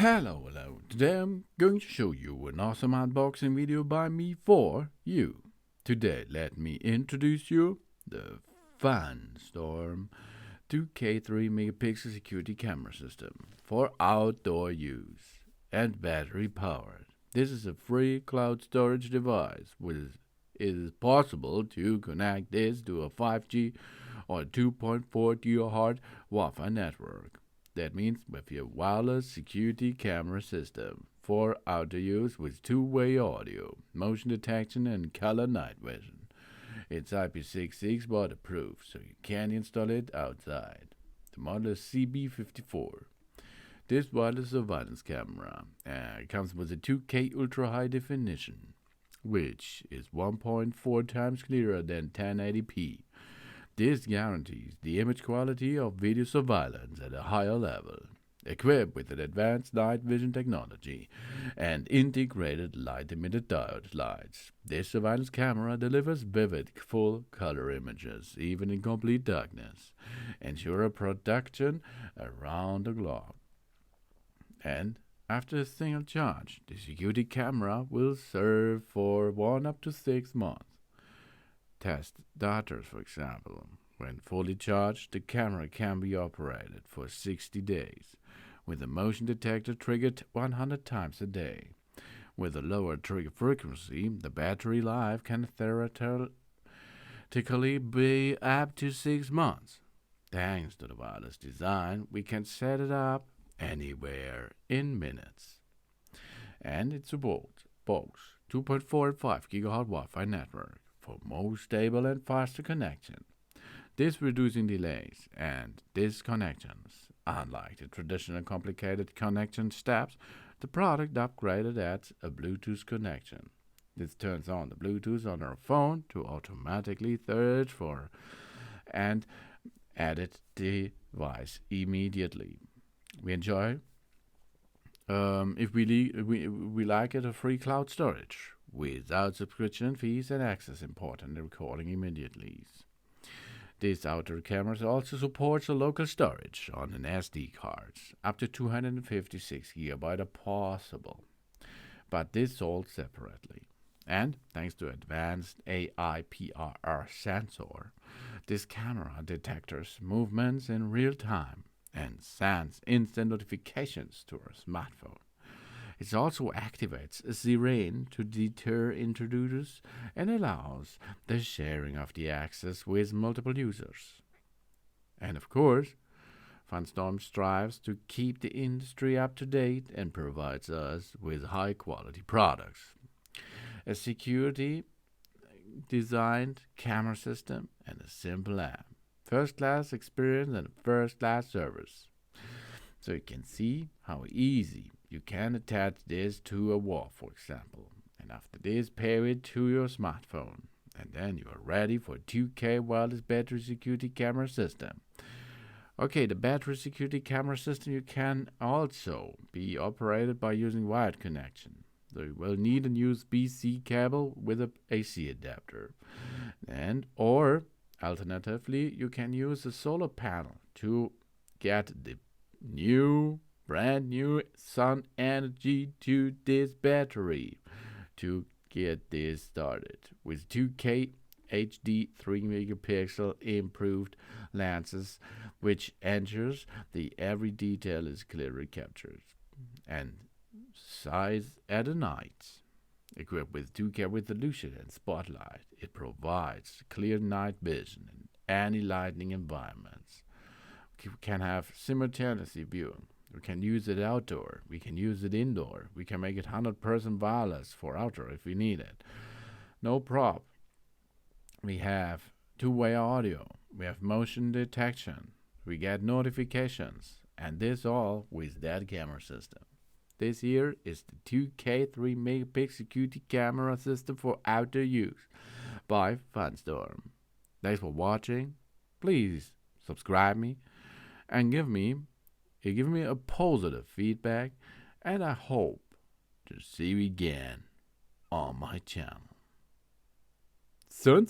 Hello. Today I'm going to show you an awesome unboxing video by me for you. Today, let me introduce you the FunStorm 2K 3 megapixel security camera system for outdoor use and battery powered. This is a free cloud storage device which it is possible to connect this to a 5G or 2.4 GHz Wi-Fi network. That means with your wireless security camera system for outdoor use with two-way audio, motion detection and color night vision. It's IP66 waterproof, so you can install it outside. The model is CB54. This wireless surveillance camera comes with a 2K ultra high definition, which is 1.4 times clearer than 1080p. This guarantees the image quality of video surveillance at a higher level. Equipped with an advanced night vision technology and integrated light-emitted diode lights, this surveillance camera delivers vivid, full-color images, even in complete darkness, ensure protection around the clock. And after a single charge, the security camera will serve for 1 up to 6 months. Test darters, for example. When fully charged, the camera can be operated for 60 days, with a motion detector triggered 100 times a day. With a lower trigger frequency, the battery life can theoretically be up to 6 months. Thanks to the wireless design, we can set it up anywhere in minutes. And it supports both 2.4 and 5 GHz Wi-Fi network for more stable and faster connection. This reducing delays and disconnections. Unlike the traditional complicated connection steps, the product upgraded adds a Bluetooth connection. This turns on the Bluetooth on our phone to automatically search for and edit the device immediately. We enjoy, if we like it, a free cloud storage without subscription fees and access important recording immediately. This outdoor camera also supports a local storage on an SD card. Up to 256 GB are possible, but this sold separately. And thanks to advanced AI-PRR sensor, this camera detects movements in real time and sends instant notifications to our smartphone. It also activates a siren to deter intruders and allows the sharing of the access with multiple users. And of course, FunStorm strives to keep the industry up to date and provides us with high quality products. A security designed camera system and a simple app. First class experience and first class service. So you can see how easy you can attach this to a wall, for example, and after this pair it to your smartphone, and then you are ready for 2K wireless battery security camera system. Okay, the battery security camera system you can also be operated by using wired connection. So you will need a USB-C cable with a AC adapter, or alternatively you can use a solar panel to get the brand new sun energy to this battery to get this started with 2K HD 3 megapixel improved lenses, which ensures the every detail is clearly captured, and size at a night. Equipped with 2K resolution and spotlight, it provides clear night vision in any lighting environments. We can have simultaneously viewing. We can use it outdoor. We can use it indoor. We can make it 100% wireless for outdoor if we need it. No problem. We have two-way audio. We have motion detection. We get notifications. And this all with that camera system. This here is the 2K 3 megapixel security camera system for outdoor use by FunStorm. Thanks for watching. Please subscribe me and give me a positive feedback, and I hope to see you again on my channel. Sun.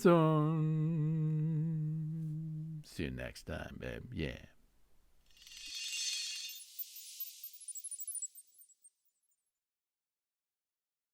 See you next time, babe. Yeah.